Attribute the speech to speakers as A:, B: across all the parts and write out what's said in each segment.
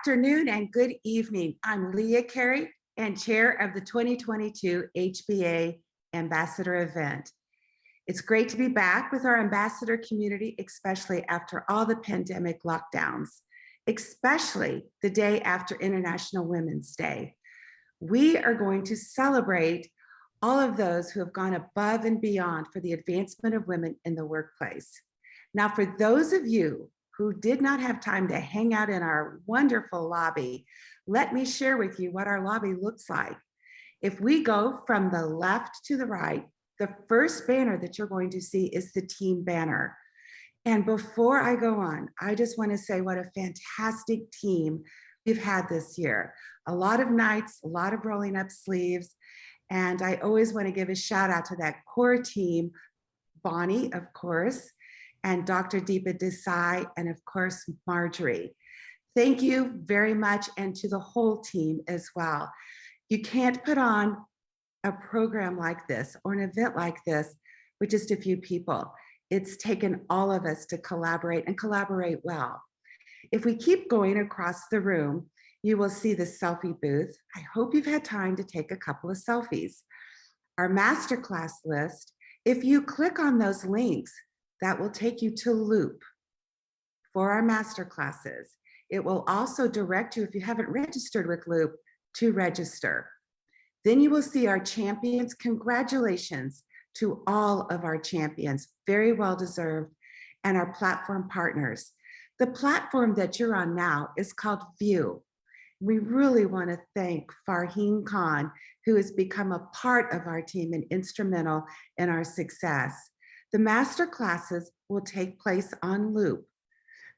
A: afternoon and good evening. I'm Leah Carey and chair of the 2022 HBA Ambassador event. It's great to be back with our ambassador community, especially after all the pandemic lockdowns, especially the day after International Women's Day. We are going to celebrate all of those who have gone above and beyond for the advancement of women in the workplace. Now, for those of you who did not have time to hang out in our wonderful lobby, let me share with you what our lobby looks like. If we go from the left to the right, the first banner that you're going to see is the team banner. And before I go on, I just want to say what a fantastic team we've had this year. A lot of nights, a lot of rolling up sleeves. And I always want to give a shout out to that core team, Bonnie, of course, and Dr. Deepa Desai, and of course, Marjorie. Thank you very much, and to the whole team as well. You can't put on a program like this or an event like this with just a few people. It's taken all of us to collaborate and collaborate well. If we keep going across the room, you will see the selfie booth. I hope you've had time to take a couple of selfies. Our masterclass list, if you click on those links, that will take you to Loop for our masterclasses. It will also direct you, if you haven't registered with Loop, to register. Then you will see our champions. Congratulations to all of our champions, very well deserved, and our platform partners. The platform that you're on now is called View. We really want to thank Farheen Khan, who has become a part of our team and instrumental in our success. The master classes will take place on Loop,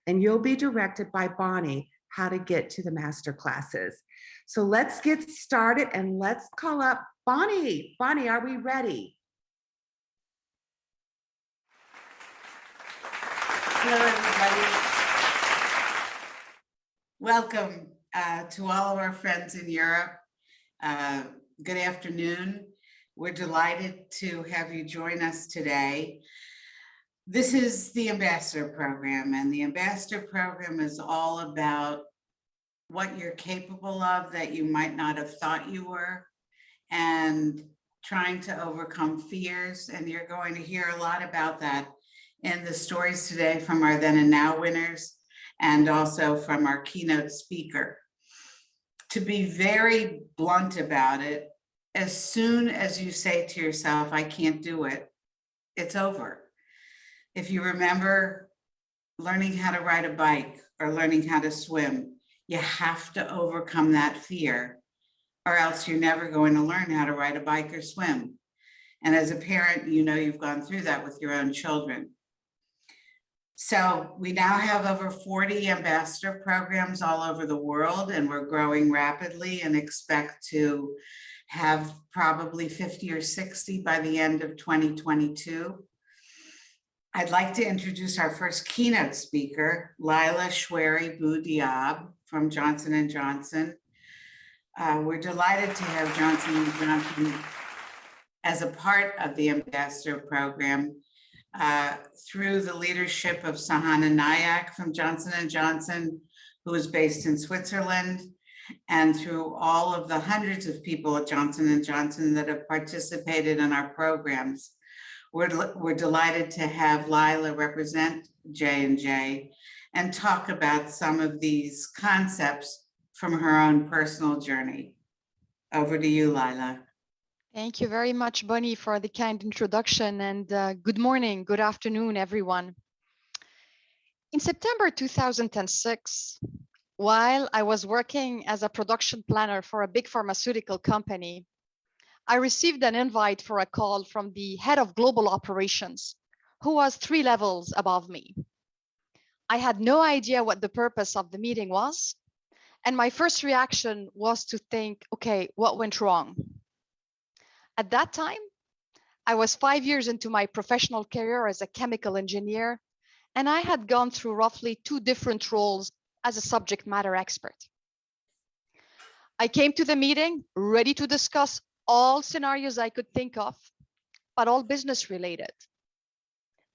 A: and you'll be directed by Bonnie how to get to the master classes. So let's get started and let's call up Bonnie. Bonnie, are we ready?
B: Hello, everybody. Welcome to all of our friends in Europe. Good afternoon. We're delighted to have you join us today. This is the Ambassador Program, and the Ambassador Program is all about what you're capable of that you might not have thought you were, and trying to overcome fears. And you're going to hear a lot about that in the stories today from our Then and Now winners, and also from our keynote speaker. To be very blunt about it, as soon as you say to yourself, I can't do it, it's over. If you remember learning how to ride a bike or learning how to swim, you have to overcome that fear, or else you're never going to learn how to ride a bike or swim. And as a parent, you know you've gone through that with your own children. So we now have over 40 ambassador programs all over the world, and we're growing rapidly and expect to have probably 50 or 60 by the end of 2022. I'd like to introduce our first keynote speaker, Lila Shwari Bou-Diab from Johnson & Johnson. We're delighted to have Johnson & Johnson as a part of the ambassador program through the leadership of Sahana Nayak from Johnson & Johnson, who is based in Switzerland, and through all of the hundreds of people at Johnson & Johnson that have participated in our programs. We're delighted to have Lila represent J&J and talk about some of these concepts from her own personal journey. Over to you, Lila.
C: Thank you very much, Bonnie, for the kind introduction, and good morning, good afternoon, everyone. In September 2006, while I was working as a production planner for a big pharmaceutical company, I received an invite for a call from the head of global operations, who was 3 levels above me. I had no idea what the purpose of the meeting was, and my first reaction was to think, okay, what went wrong? At that time, I was 5 years into my professional career as a chemical engineer, and I had gone through roughly 2 different roles as a subject matter expert. I came to the meeting ready to discuss all scenarios I could think of, but all business related.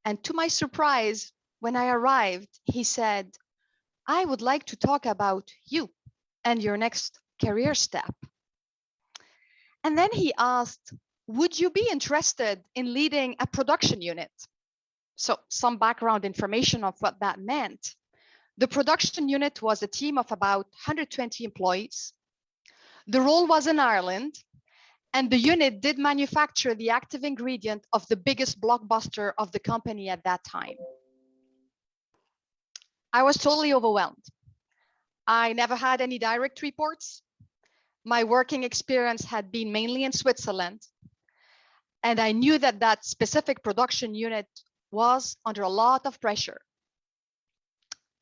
C: And to my surprise, when I arrived, he said, I would like to talk about you, and your next career step. And then he asked, would you be interested in leading a production unit? So some background information of what that meant. The production unit was a team of about 120 employees. The role was in Ireland, and the unit did manufacture the active ingredient of the biggest blockbuster of the company at that time. I was totally overwhelmed. I never had any direct reports. My working experience had been mainly in Switzerland. And I knew that that specific production unit was under a lot of pressure.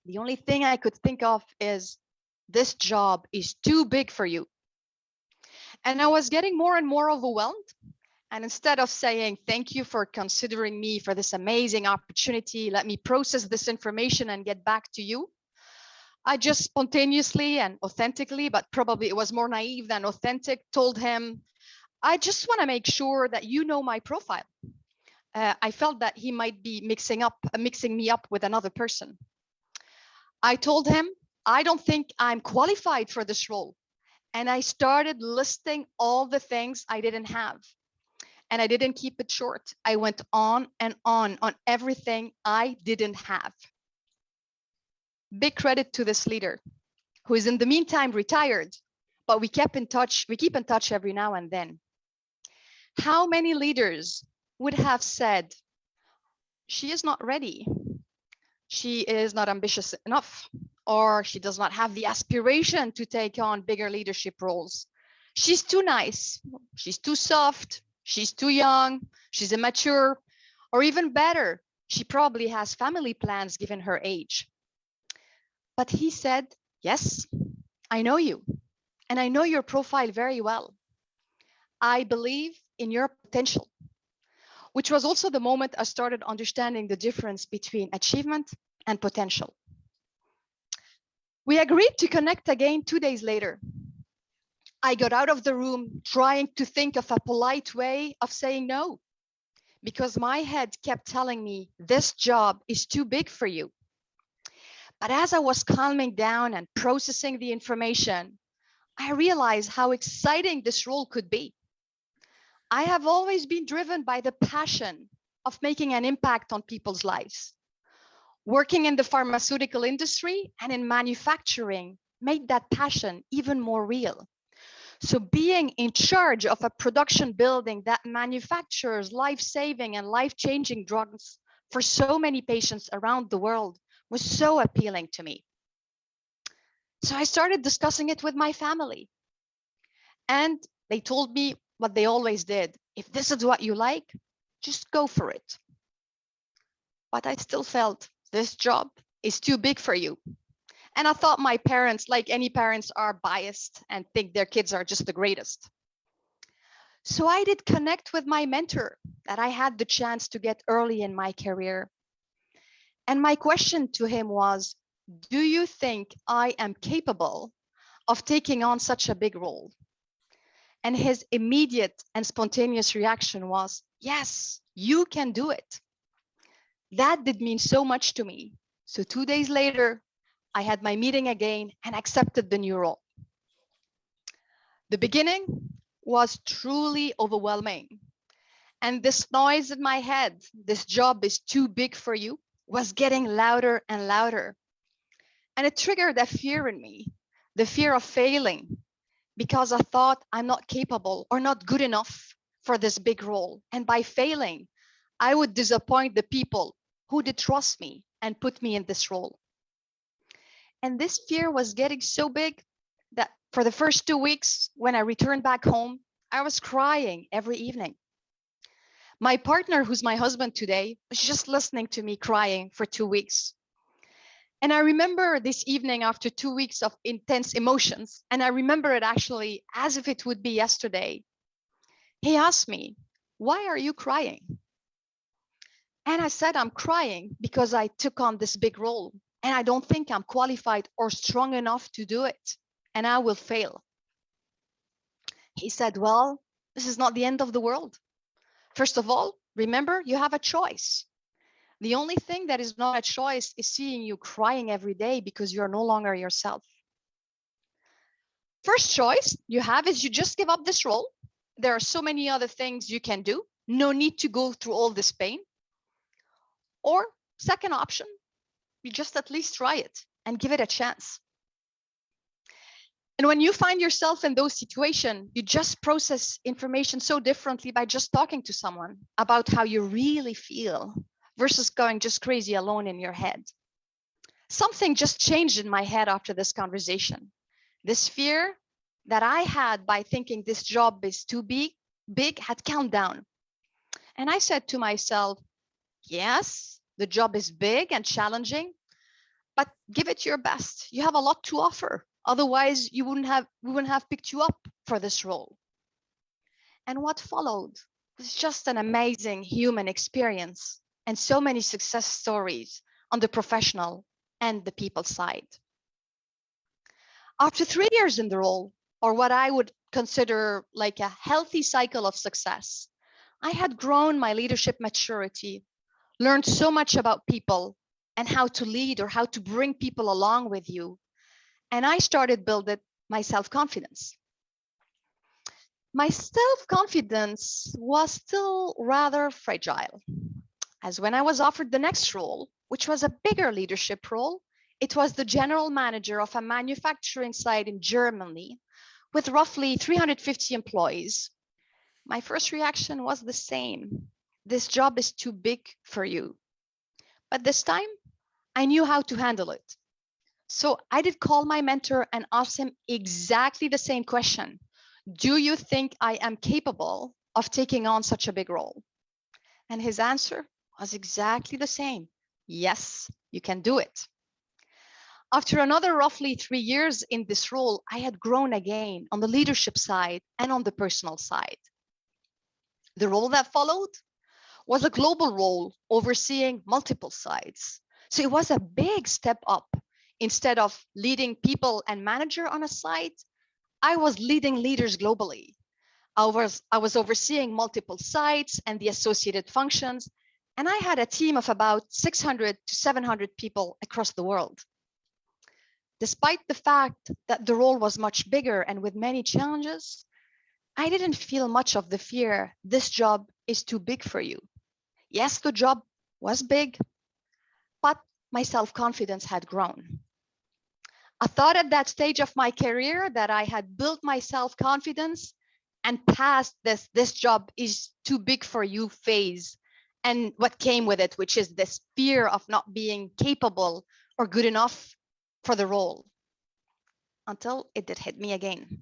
C: The only thing I could think of is, this job is too big for you. And I was getting more and more overwhelmed. And instead of saying, thank you for considering me for this amazing opportunity, let me process this information and get back to you, I just spontaneously and authentically, but probably it was more naive than authentic, told him, I just want to make sure that you know my profile. I felt that he might be mixing me up with another person. I told him, I don't think I'm qualified for this role. And I started listing all the things I didn't have. And I didn't keep it short. I went on on everything I didn't have. Big credit to this leader, who is in the meantime retired, but we keep in touch every now and then. How many leaders would have said, she is not ready, she is not ambitious enough, or she does not have the aspiration to take on bigger leadership roles. She's too nice, she's too soft, she's too young, she's immature, or even better, she probably has family plans given her age. But he said, yes, I know you, and I know your profile very well. I believe in your potential, which was also the moment I started understanding the difference between achievement and potential. We agreed to connect again 2 days later. I got out of the room trying to think of a polite way of saying no, because my head kept telling me, this job is too big for you. But as I was calming down and processing the information, I realized how exciting this role could be. I have always been driven by the passion of making an impact on people's lives. Working in the pharmaceutical industry and in manufacturing made that passion even more real. So being in charge of a production building that manufactures life-saving and life-changing drugs for so many patients around the world was so appealing to me. So I started discussing it with my family. And they told me what they always did. If this is what you like, just go for it. But I still felt this job is too big for you. And I thought my parents, like any parents, are biased and think their kids are just the greatest. So I did connect with my mentor that I had the chance to get early in my career. And my question to him was, do you think I am capable of taking on such a big role? And his immediate and spontaneous reaction was, yes, you can do it. That did mean so much to me. So 2 days later, I had my meeting again and accepted the new role. The beginning was truly overwhelming. And this noise in my head, this job is too big for you, was getting louder and louder. And it triggered a fear in me, the fear of failing, because I thought I'm not capable or not good enough for this big role. And by failing, I would disappoint the people who did trust me and put me in this role. And this fear was getting so big that for the first 2 weeks, when I returned back home, I was crying every evening. My partner, who's my husband today, was just listening to me crying for 2 weeks. And I remember this evening after 2 weeks of intense emotions, and I remember it actually as if it would be yesterday. He asked me, why are you crying? And I said, I'm crying because I took on this big role and I don't think I'm qualified or strong enough to do it, and I will fail. He said, well, this is not the end of the world. First of all, remember, you have a choice. The only thing that is not a choice is seeing you crying every day because you're no longer yourself. First choice you have is you just give up this role. There are so many other things you can do. No need to go through all this pain. Or second option, you just at least try it and give it a chance. And when you find yourself in those situations, you just process information so differently by just talking to someone about how you really feel versus going just crazy alone in your head. Something just changed in my head after this conversation. This fear that I had by thinking this job is too big had calmed down. And I said to myself, yes, the job is big and challenging, but give it your best. You have a lot to offer. Otherwise, we wouldn't have picked you up for this role. And what followed was just an amazing human experience and so many success stories on the professional and the people side. After 3 years in the role, or what I would consider like a healthy cycle of success, I had grown my leadership maturity, learned so much about people and how to lead or how to bring people along with you. And I started building my self-confidence. My self-confidence was still rather fragile, as when I was offered the next role, which was a bigger leadership role, it was the general manager of a manufacturing site in Germany with roughly 350 employees. My first reaction was the same. This job is too big for you. But this time, I knew how to handle it. So I did call my mentor and ask him exactly the same question. Do you think I am capable of taking on such a big role? And his answer was exactly the same. Yes, you can do it. After another roughly 3 years in this role, I had grown again on the leadership side and on the personal side. The role that followed was a global role overseeing multiple sites. So it was a big step up. Instead of leading people and manager on a site, I was leading leaders globally. I was overseeing multiple sites and the associated functions, and I had a team of about 600 to 700 people across the world. Despite the fact that the role was much bigger and with many challenges, I didn't feel much of the fear, this job is too big for you. Yes, the job was big, but my self-confidence had grown. I thought at that stage of my career that I had built my self-confidence and passed this job is too big for you phase and what came with it, which is this fear of not being capable or good enough for the role, until it did hit me again.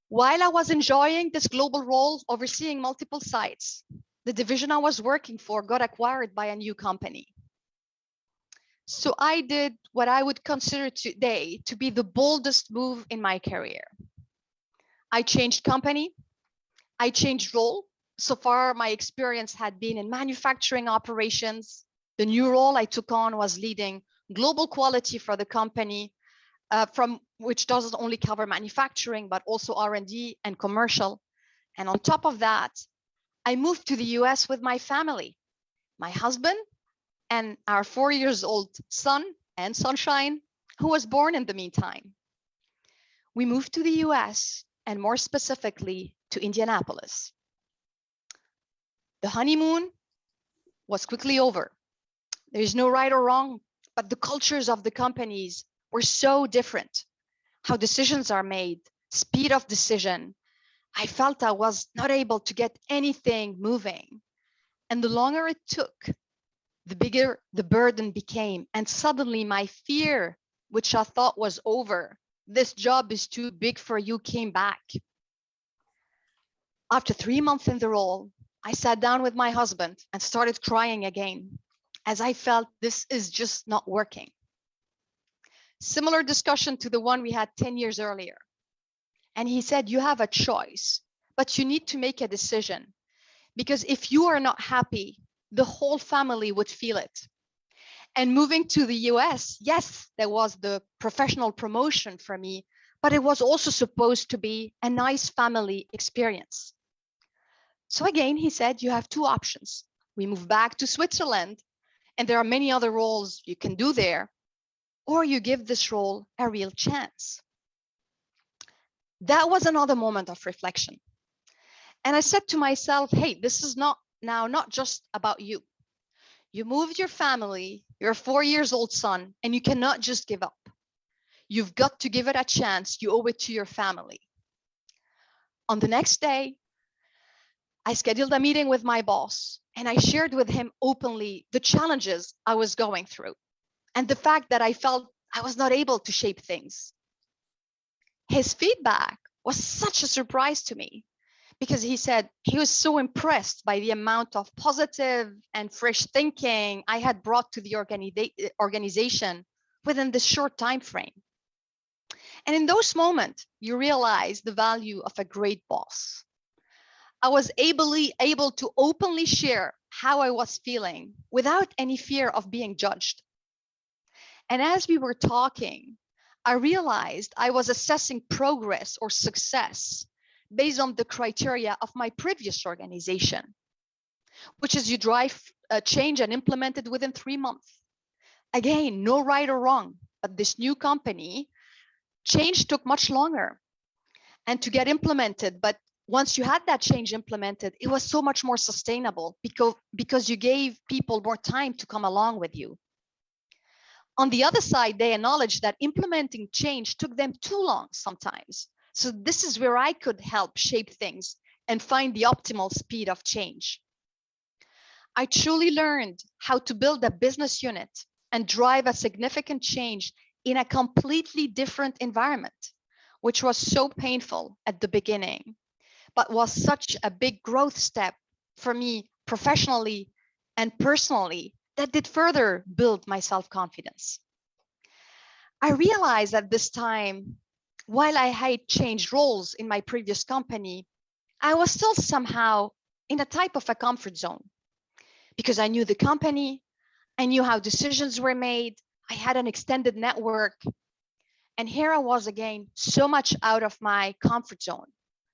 C: While I was enjoying this global role overseeing multiple sites, the division I was working for got acquired by a new company. So I did what I would consider today to be the boldest move in my career. I changed company, I changed role. So far, my experience had been in manufacturing operations. The new role I took on was leading global quality for the company, from which doesn't only cover manufacturing, but also R&D and commercial. And on top of that, I moved to the US with my family, my husband, and our 4 years old son and sunshine, who was born in the meantime. We moved to the US and more specifically to Indianapolis. The honeymoon was quickly over. There is no right or wrong, but the cultures of the companies were so different. How decisions are made, speed of decision. I felt I was not able to get anything moving. And the longer it took, the bigger the burden became. And suddenly my fear, which I thought was over, this job is too big for you, came back. After 3 months in the role, I sat down with my husband and started crying again, as I felt this is just not working. Similar discussion to the one we had 10 years earlier. And he said, you have a choice, but you need to make a decision, because if you are not happy, the whole family would feel it. And moving to the US, yes, there was the professional promotion for me, but it was also supposed to be a nice family experience. So again, he said, you have two options. We move back to Switzerland, and there are many other roles you can do there, or you give this role a real chance. That was another moment of reflection. And I said to myself, hey, this is not just about you. You moved your family, your 4-year-old son, and you cannot just give up. You've got to give it a chance. You owe it to your family. On the next day, I scheduled a meeting with my boss, and I shared with him openly the challenges I was going through and the fact that I felt I was not able to shape things. His feedback was such a surprise to me because he said he was so impressed by the amount of positive and fresh thinking I had brought to the organization within this short time frame. And in those moments, you realize the value of a great boss. I was able to openly share how I was feeling without any fear of being judged. And as we were talking, I realized I was assessing progress or success based on the criteria of my previous organization, which is you drive change and implement it within 3 months. Again, no right or wrong, but this new company, change took much longer and to get implemented. But once you had that change implemented, it was so much more sustainable because you gave people more time to come along with you. On the other side, they acknowledged that implementing change took them too long sometimes. So this is where I could help shape things and find the optimal speed of change. I truly learned how to build a business unit and drive a significant change in a completely different environment, which was so painful at the beginning, but was such a big growth step for me professionally and personally that did further build my self-confidence. I realized at this time, while I had changed roles in my previous company, I was still somehow in a type of a comfort zone because I knew the company, I knew how decisions were made, I had an extended network. And here I was again, so much out of my comfort zone.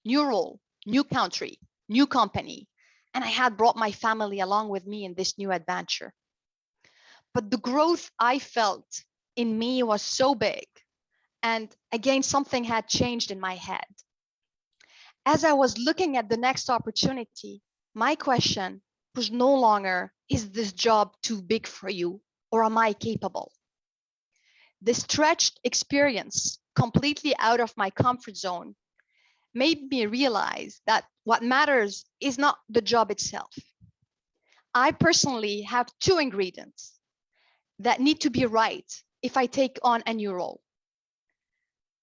C: New role, new country, new company. And I had brought my family along with me in this new adventure. But the growth I felt in me was so big. And again, something had changed in my head. As I was looking at the next opportunity, my question was no longer, is this job too big for you or am I capable? The stretched experience completely out of my comfort zone made me realize that what matters is not the job itself. I personally have 2 ingredients that need to be right if I take on a new role.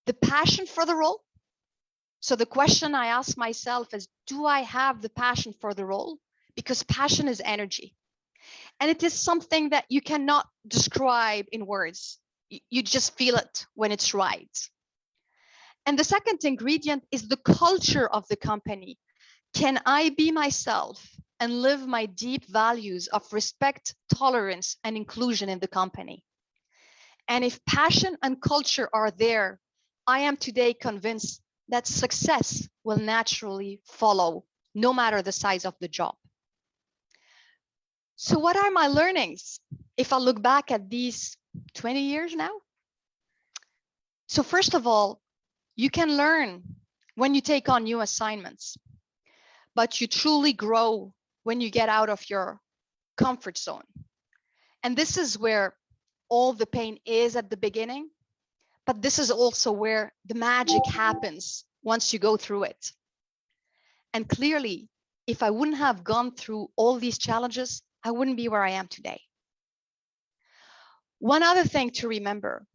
C: The passion for the role. So the question I ask myself is, do I have the passion for the role? Because passion is energy. And it is something that you cannot describe in words. You just feel it when it's right. And the second ingredient is the culture of the company. Can I be myself and live my deep values of respect, tolerance, and inclusion in the company? And if passion and culture are there, I am today convinced that success will naturally follow, no matter the size of the job. So what are my learnings if I look back at these 20 years now? So first of all, you can learn when you take on new assignments, but you truly grow when you get out of your comfort zone. And this is where all the pain is at the beginning, but this is also where the magic happens once you go through it. And clearly, if I wouldn't have gone through all these challenges, I wouldn't be where I am today. One other thing to remember,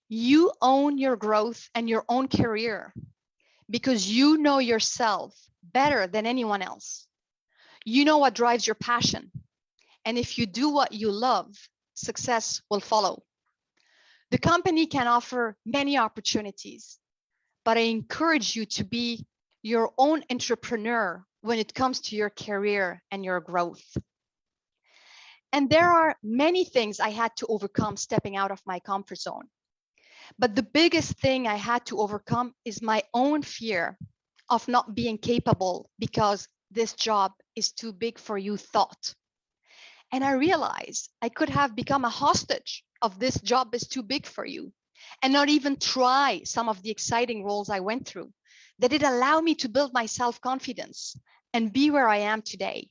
C: you own your growth and your own career because you know yourself better than anyone else. You know what drives your passion. And if you do what you love, success will follow. The company can offer many opportunities, but I encourage you to be your own entrepreneur when it comes to your career and your growth. And there are many things I had to overcome stepping out of my comfort zone. But the biggest thing I had to overcome is my own fear of not being capable because this job is too big for you thought. And I realized I could have become a hostage of this job is too big for you and not even try some of the exciting roles I went through, that it allowed me to build my self-confidence and be where I am today.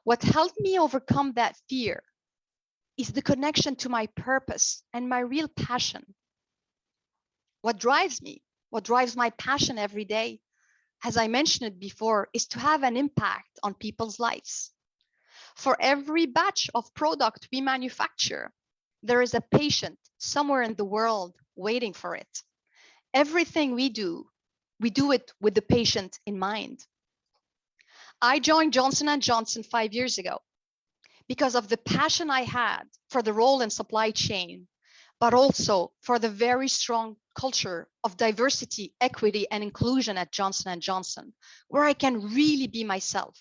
C: What helped me overcome that fear is the connection to my purpose and my real passion. What drives me, what drives my passion every day, as I mentioned it before, is to have an impact on people's lives. For every batch of product we manufacture, there is a patient somewhere in the world waiting for it. Everything we do it with the patient in mind. I joined Johnson & Johnson 5 years ago because of the passion I had for the role in supply chain, but also for the very strong culture of diversity, equity, and inclusion at Johnson & Johnson, where I can really be myself.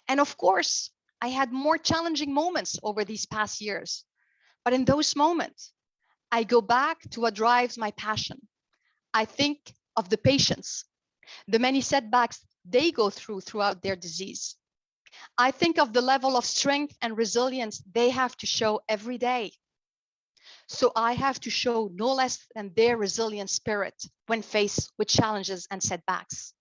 C: And of course, I had more challenging moments over these past years. But in those moments, I go back to what drives my passion. I think of the patients, the many setbacks they go through throughout their disease. I think of the level of strength and resilience they have to show every day. So I have to show no less than their resilient spirit when faced with challenges and setbacks.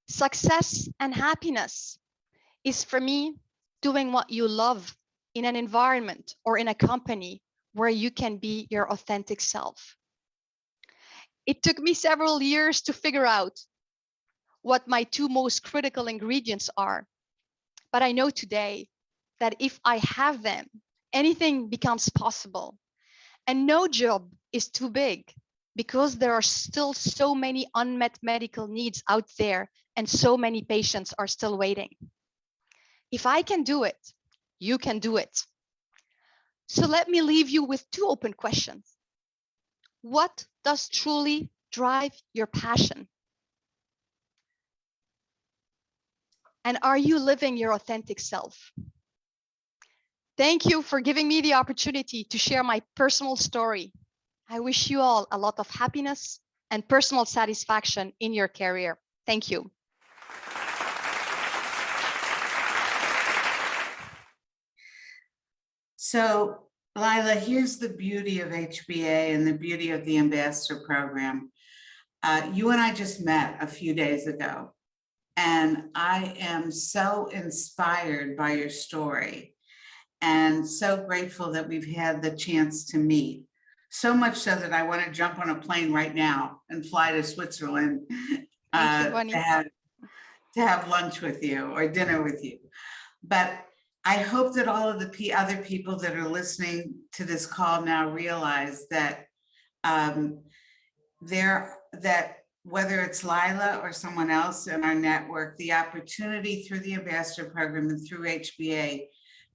C: Success and happiness is, for me, doing what you love in an environment or in a company where you can be your authentic self. It took me several years to figure out what my two most critical ingredients are. But I know today that if I have them, anything becomes possible. And no job is too big because there are still so many unmet medical needs out there and so many patients are still waiting. If I can do it, you can do it. So let me leave you with two open questions. What does truly drive your passion? And are you living your authentic self? Thank you for giving me the opportunity to share my personal story. I wish you all a lot of happiness and personal satisfaction in your career. Thank you.
B: So, Lila, here's the beauty of HBA and the beauty of the Ambassador Program. You and I just met a few days ago, and I am so inspired by your story and so grateful that we've had the chance to meet. So much so that I want to jump on a plane right now and fly to Switzerland to have lunch with you or dinner with you. But I hope that all of the other people that are listening to this call now realize that that whether it's Lila or someone else in our network, the opportunity through the Ambassador Program and through HBA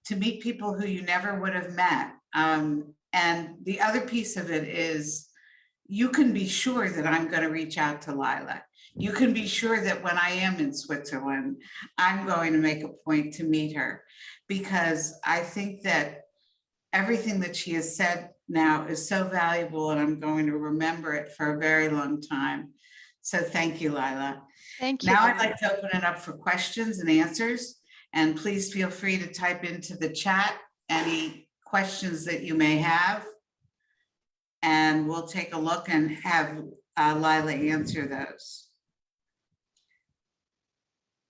B: to meet people who you never would have met. And the other piece of it is you can be sure that I'm going to reach out to Lila. You can be sure that when I am in Switzerland, I'm going to make a point to meet her, because I think that everything that she has said now is so valuable, and I'm going to remember it for a very long time. So thank you, Lila.
C: Thank you.
B: Now I'd like to open it up for questions and answers, and please feel free to type into the chat any questions that you may have, and we'll take a look and have Lila answer those.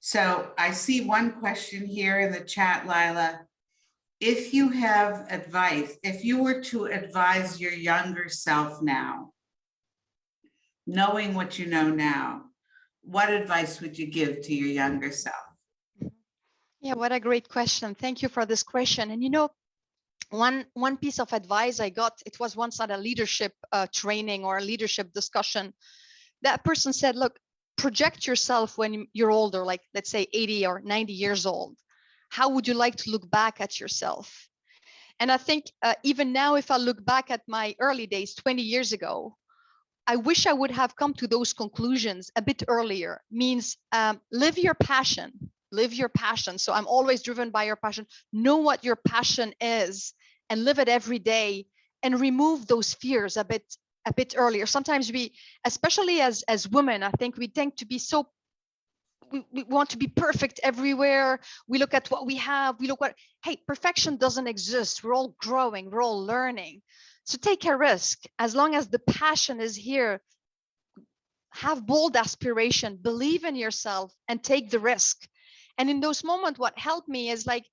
B: So I see one question here in the chat, Lila. If you have advice, if you were to advise your younger self now, knowing what you know now, what advice would you give to your younger self?
C: Yeah, what a great question. Thank you for this question. And you know, one piece of advice I got, it was once at a leadership training or a leadership discussion. That person said, look, project yourself when you're older, like let's say 80 or 90 years old. How would you like to look back at yourself? And I think even now, if I look back at my early days, 20 years ago, I wish I would have come to those conclusions a bit earlier. Means live your passion, live your passion. So I'm always driven by your passion. Know what your passion is and live it every day, and remove those fears a bit earlier. Sometimes we, especially as women, I think we tend to be so, we want to be perfect everywhere. We look at what we have, we look at, hey, perfection doesn't exist. We're all growing, we're all learning. So take a risk. As long as the passion is here, have bold aspiration, believe in yourself, and take the risk. And in those moments, what helped me is like,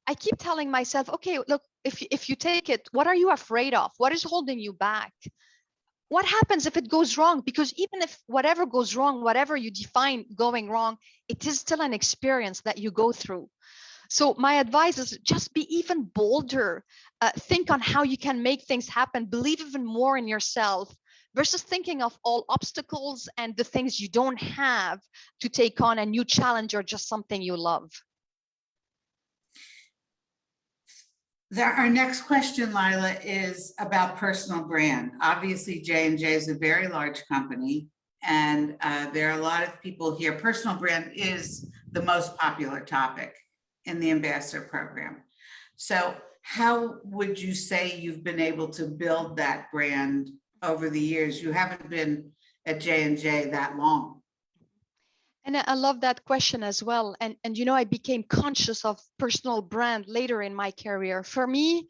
C: I keep telling myself, okay, look, if you take it, what are you afraid of? What is holding you back? What happens if it goes wrong? Because even if whatever goes wrong, whatever you define going wrong, it is still an experience that you go through. So my advice is just be even bolder. Think on how you can make things happen. Believe even more in yourself versus thinking of all obstacles and the things you don't have to take on a new challenge or just something you love.
B: Our next question, Lila, is about personal brand. Obviously, J&J is a very large company, and there are a lot of people here. Personal brand is the most popular topic in the ambassador program. So how would you say you've been able to build that brand over the years? You haven't been at J&J that long.
C: And I love that question as well. And you know, I became conscious of personal brand later in my career. For me,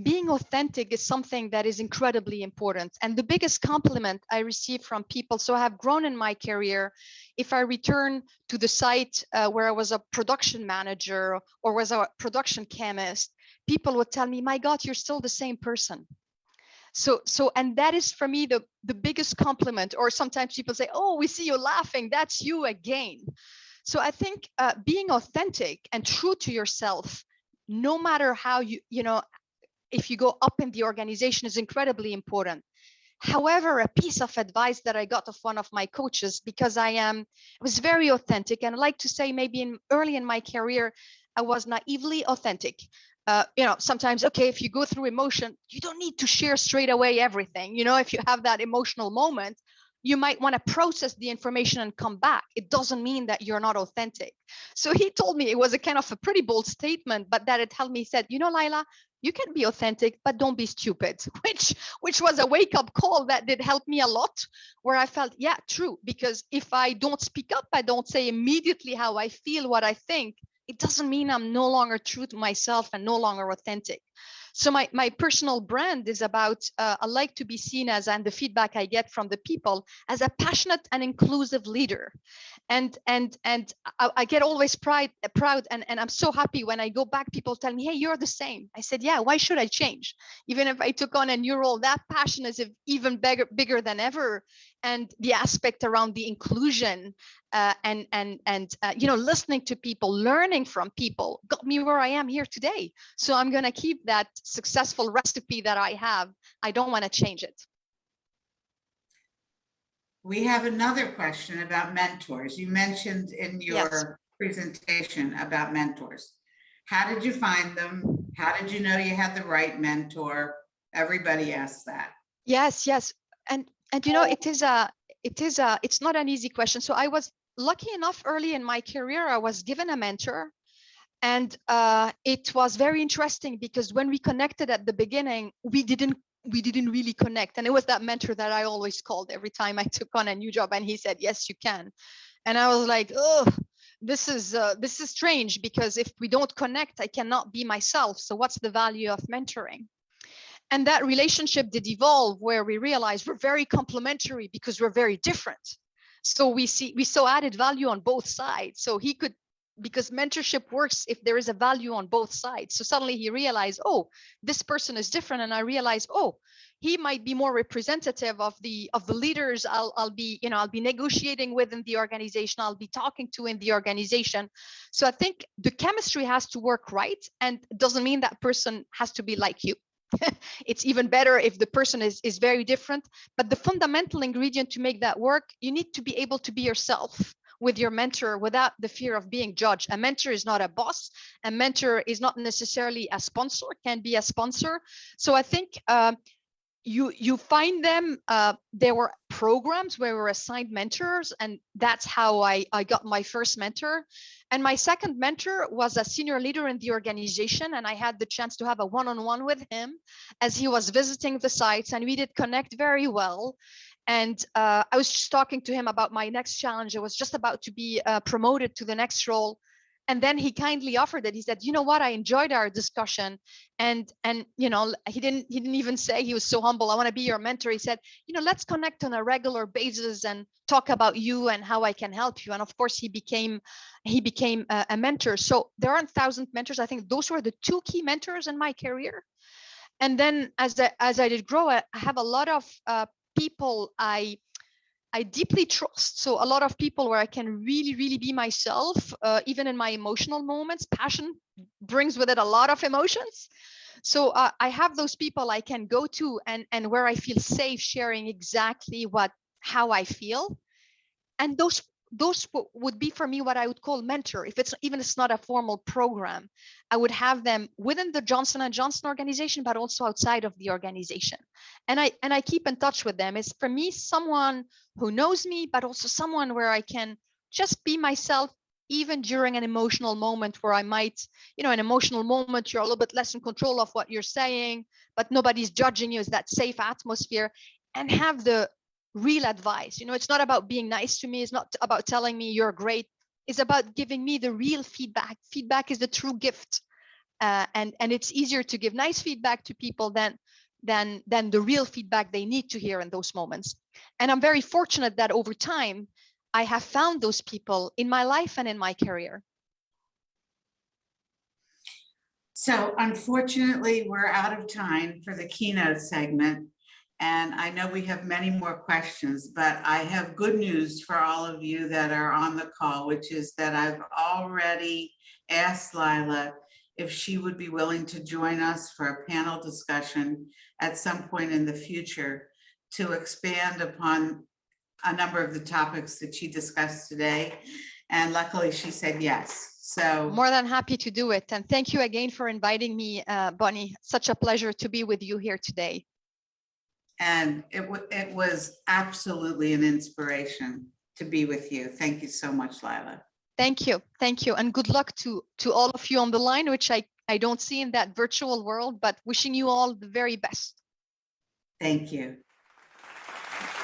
C: being authentic is something that is incredibly important. And the biggest compliment I receive from people, so I have grown in my career. If I return to the site where I was a production manager or was a production chemist, people would tell me, my God, you're still the same person. So and that is for me the biggest compliment. Or sometimes people say, oh, we see you laughing, that's you again. So I think being authentic and true to yourself, no matter how you know, if you go up in the organization, is incredibly important. However, a piece of advice that I got of one of my coaches, because I was very authentic, and I like to say maybe early in my career, I was naively authentic. You know, sometimes, okay, if you go through emotion, you don't need to share straight away everything. You know, if you have that emotional moment, you might want to process the information and come back. It doesn't mean that you're not authentic. So he told me, it was a kind of a pretty bold statement, but that it helped me. He said, you know, Lila, you can be authentic, but don't be stupid, which was a wake-up call that did help me a lot, where I felt, yeah, true. Because if I don't speak up, I don't say immediately how I feel, what I think, it doesn't mean I'm no longer true to myself and no longer authentic. So my personal brand is about, I like to be seen as, and the feedback I get from the people, as a passionate and inclusive leader. And I get always proud, and I'm so happy when I go back, people tell me, hey, you're the same. I said, yeah, why should I change? Even if I took on a new role, that passion is even bigger than ever. And the aspect around the inclusion and you know, listening to people, learning from people, got me where I am here today. So I'm going to keep that successful recipe that I have. I don't want to change it.
B: We have another question about mentors. You mentioned in your presentation about mentors. How did you find them? How did you know you had the right mentor? Everybody asks that.
C: Yes. And you know, it's not an easy question. So I was lucky enough early in my career, I was given a mentor. And it was very interesting because when we connected at the beginning, we didn't really connect. And it was that mentor that I always called every time I took on a new job. And he said, yes, you can. And I was like, oh, this is strange, because if we don't connect, I cannot be myself. So what's the value of mentoring? And that relationship did evolve, where we realized we're very complementary because we're very different. So we saw added value on both sides. So he could, because mentorship works if there is a value on both sides. So suddenly he realized, oh, this person is different. And I realized, oh, he might be more representative of the leaders I'll be negotiating with in the organization, I'll be talking to in the organization. So I think the chemistry has to work right. And it doesn't mean that person has to be like you. It's even better if the person is very different. But the fundamental ingredient to make that work, you need to be able to be yourself with your mentor without the fear of being judged. A mentor is not a boss. A mentor is not necessarily a sponsor, can be a sponsor. So I think you find them. There were programs where we were assigned mentors, and that's how I got my first mentor. And my second mentor was a senior leader in the organization, and I had the chance to have a one-on-one with him as he was visiting the sites, and we did connect very well. And I was just talking to him about my next challenge. I was just about to be promoted to the next role. And then he kindly offered it. He said, you know what, I enjoyed our discussion. And you know, he didn't even say, he was so humble, I want to be your mentor. He said, you know, let's connect on a regular basis and talk about you and how I can help you. And of course, he became a mentor. So there aren't 1,000 mentors. I think those were the 2 key mentors in my career. And then as I did grow, I have a lot of people I deeply trust. So a lot of people where I can really, really be myself, even in my emotional moments. Passion brings with it a lot of emotions. So I have those people I can go to and where I feel safe sharing exactly how I feel. And those would be for me what I would call mentor. If it's not a formal program, I would have them within the Johnson & Johnson organization, but also outside of the organization. And I keep in touch with them. It's for me someone who knows me, but also someone where I can just be myself, even during an emotional moment where I might, an emotional moment, you're a little bit less in control of what you're saying, but nobody's judging you. It's that safe atmosphere, and have the real advice. It's not about being nice to me. It's not about telling me you're great. It's about giving me the real feedback. Feedback is the true gift. And it's easier to give nice feedback to people than the real feedback they need to hear in those moments. And I'm very fortunate that over time, I have found those people in my life and in my career.
B: So unfortunately, we're out of time for the keynote segment. And I know we have many more questions, but I have good news for all of you that are on the call, which is that I've already asked Lila if she would be willing to join us for a panel discussion at some point in the future to expand upon a number of the topics that she discussed today. And luckily she said yes. So
C: more than happy to do it. And thank you again for inviting me, Bonnie. Such a pleasure to be with you here today.
B: And it was absolutely an inspiration to be with you. Thank you so much, Lila.
C: Thank you. Thank you. And good luck to all of you on the line, which I don't see in that virtual world, but wishing you all the very best.
B: Thank you.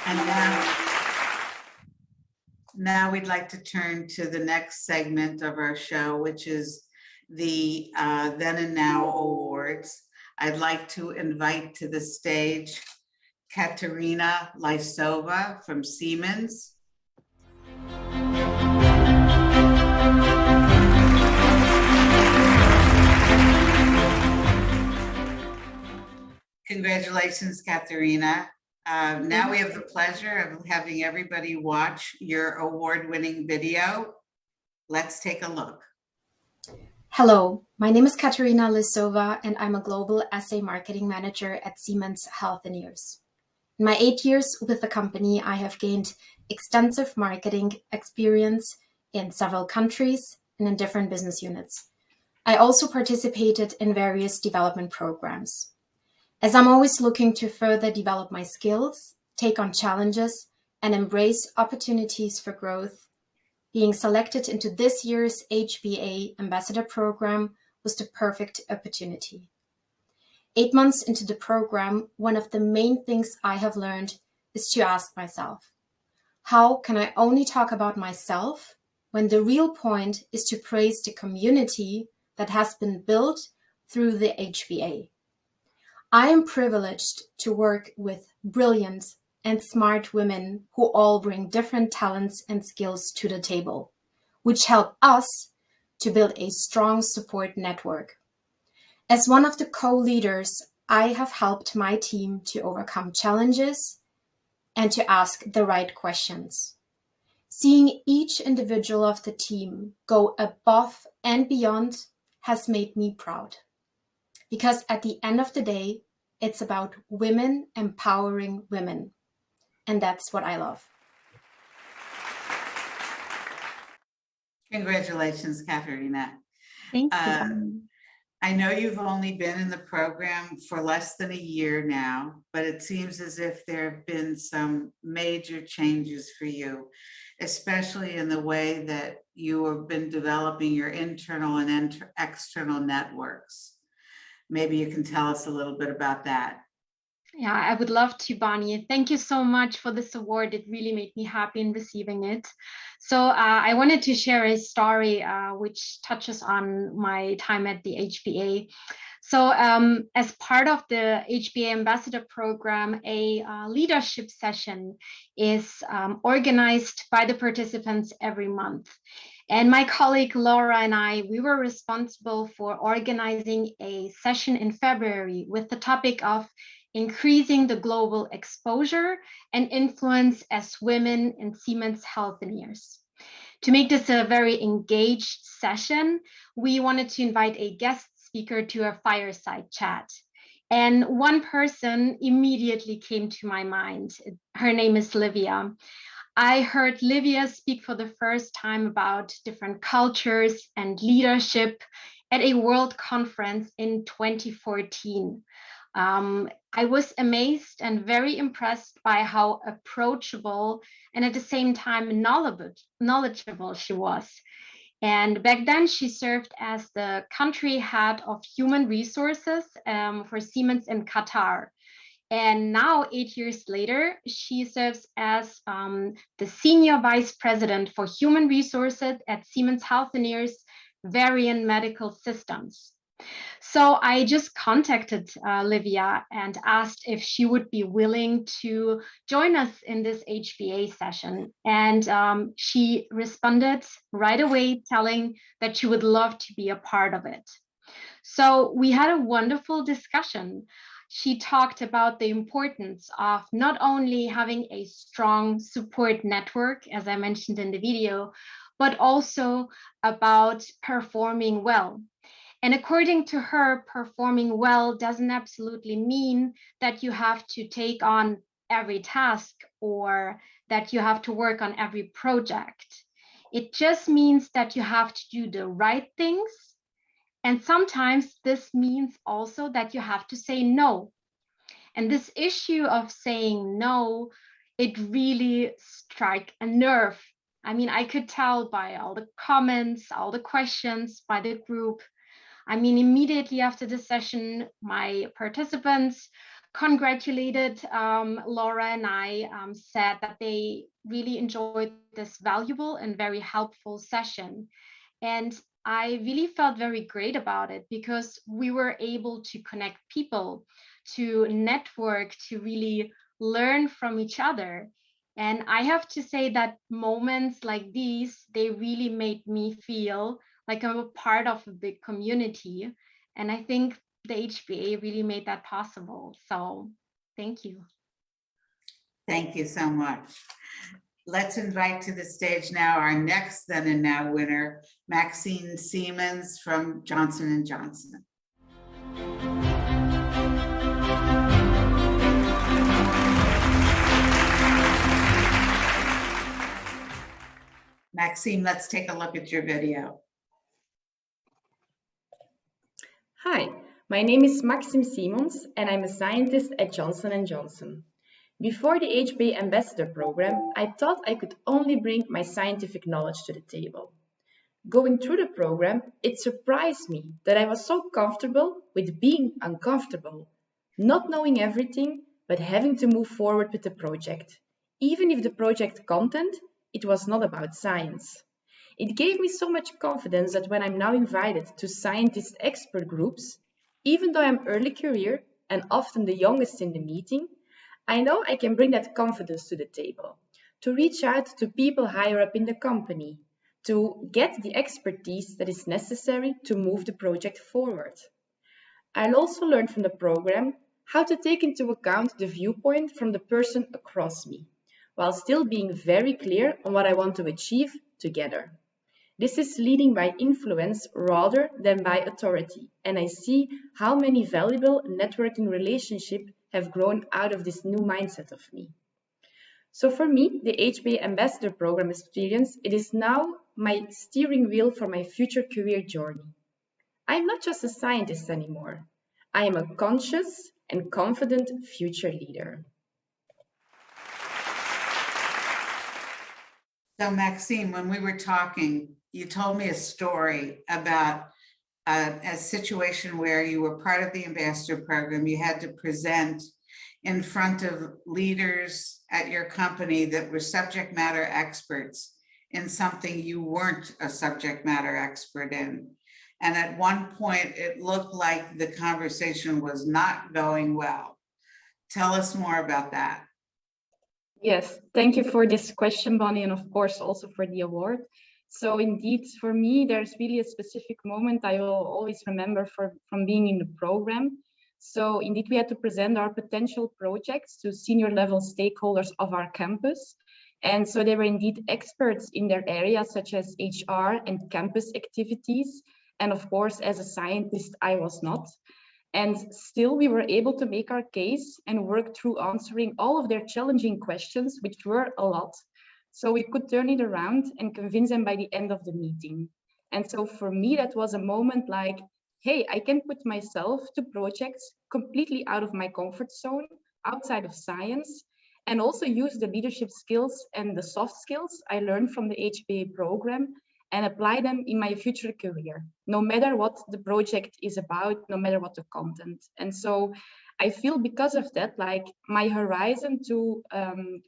B: And now we'd like to turn to the next segment of our show, which is the Then and Now Awards. I'd like to invite to the stage Katerina Lysova from Siemens. Congratulations, Katerina. Now we have the pleasure of having everybody watch your award-winning video. Let's take a look.
D: Hello, my name is Katerina Lysova, and I'm a Global Assay Marketing Manager at Siemens Healthineers. In my 8 years with the company, I have gained extensive marketing experience in several countries and in different business units. I also participated in various development programs. As I'm always looking to further develop my skills, take on challenges, and embrace opportunities for growth, being selected into this year's HBA Ambassador program was the perfect opportunity. 8 months into the program, one of the main things I have learned is to ask myself, how can I only talk about myself when the real point is to praise the community that has been built through the HBA? I am privileged to work with brilliant and smart women who all bring different talents and skills to the table, which help us to build a strong support network. As one of the co-leaders, I have helped my team to overcome challenges and to ask the right questions. Seeing each individual of the team go above and beyond has made me proud. Because at the end of the day, it's about women empowering women. And that's what I love.
B: Congratulations, Katerina.
D: Thank you.
B: I know you've only been in the program for less than a year now, but it seems as if there have been some major changes for you, especially in the way that you have been developing your internal and external networks. Maybe you can tell us a little bit about that.
E: Yeah, I would love to, Bonnie. Thank you so much for this award. It really made me happy in receiving it. So I wanted to share a story which touches on my time at the HBA. So as part of the HBA Ambassador program, a leadership session is organized by the participants every month. And my colleague Laura and I, we were responsible for organizing a session in February with the topic of increasing the global exposure and influence as women in Siemens Healthineers. To make this a very engaged session, we wanted to invite a guest speaker to a fireside chat. And one person immediately came to my mind. Her name is Livia. I heard Livia speak for the first time about different cultures and leadership at a world conference in 2014. I was amazed and very impressed by how approachable and at the same time knowledgeable she was. And back then she served as the country head of human resources for Siemens in Qatar. And now, 8 years later, she serves as the Senior Vice President for Human Resources at Siemens Healthineers Varian Medical Systems. So I just contacted Livia and asked if she would be willing to join us in this HBA session. And she responded right away, telling that she would love to be a part of it. So we had a wonderful discussion. She talked about the importance of not only having a strong support network, as I mentioned in the video, but also about performing well. And according to her, performing well doesn't absolutely mean that you have to take on every task or that you have to work on every project. It just means that you have to do the right things. And sometimes this means also that you have to say no. And this issue of saying no, it really struck a nerve. I mean, I could tell by all the comments, all the questions by the group. I mean, immediately after the session, my participants congratulated Laura and I, said that they really enjoyed this valuable and very helpful session. And I really felt very great about it because we were able to connect people, to network, to really learn from each other. And I have to say that moments like these, they really made me feel like I'm a part of a big community. And I think the HBA really made that possible. So thank you.
B: Thank you so much. Let's invite to the stage now our next Then and Now winner, Maxine Siemens from Johnson & Johnson. Maxine, let's take a look at your video.
F: Hi, my name is Maxime Siemens and I'm a scientist at Johnson & Johnson. Before the HBA Ambassador program, I thought I could only bring my scientific knowledge to the table. Going through the program, it surprised me that I was so comfortable with being uncomfortable, not knowing everything, but having to move forward with the project. Even if the project content, it was not about science. It gave me so much confidence that when I'm now invited to scientist expert groups, even though I'm early career and often the youngest in the meeting, I know I can bring that confidence to the table, to reach out to people higher up in the company, to get the expertise that is necessary to move the project forward. I'll also learn from the program how to take into account the viewpoint from the person across me, while still being very clear on what I want to achieve together. This is leading by influence rather than by authority, and I see how many valuable networking relationships have grown out of this new mindset of me. So for me, the HBA Ambassador Program experience, it is now my steering wheel for my future career journey. I'm not just a scientist anymore. I am a conscious and confident future leader.
B: So Maxine, when we were talking, you told me a story about a situation where you were part of the ambassador program. You had to present in front of leaders at your company that were subject matter experts in something you weren't a subject matter expert in. And at one point, it looked like the conversation was not going well. Tell us more about that.
F: Yes, thank you for this question, Bonnie, and of course also for the award. So indeed, for me, there's really a specific moment I will always remember from being in the program. So indeed, we had to present our potential projects to senior level stakeholders of our campus. And so they were indeed experts in their areas, such as HR and campus activities. And of course, as a scientist, I was not. And still, we were able to make our case and work through answering all of their challenging questions, which were a lot. So we could turn it around and convince them by the end of the meeting. And so for me, that was a moment like, hey, I can put myself to projects completely out of my comfort zone, outside of science, and also use the leadership skills and the soft skills I learned from the HBA program and apply them in my future career, no matter what the project is about, no matter what the content. And so I feel because of that, like my horizon to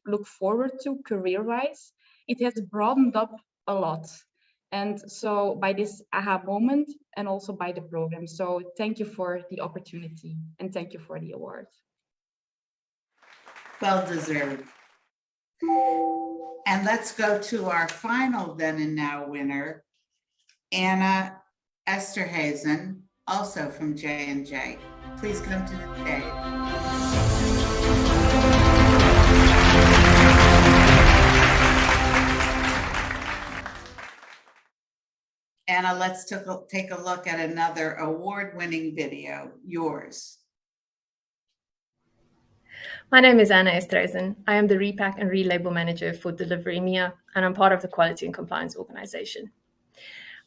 F: look forward to career-wise, it has broadened up a lot. And so by this aha moment and also by the program. So thank you for the opportunity and thank you for the award.
B: Well deserved. And let's go to our final then and now winner, Anna Esterhazen, also from J&J. Please come to the stage. Anna, let's take a look at another award-winning video, yours.
G: My name is Anna Estreisen. I am the Repack and Relabel Manager for Delivery EMEA, and I'm part of the Quality and Compliance Organization.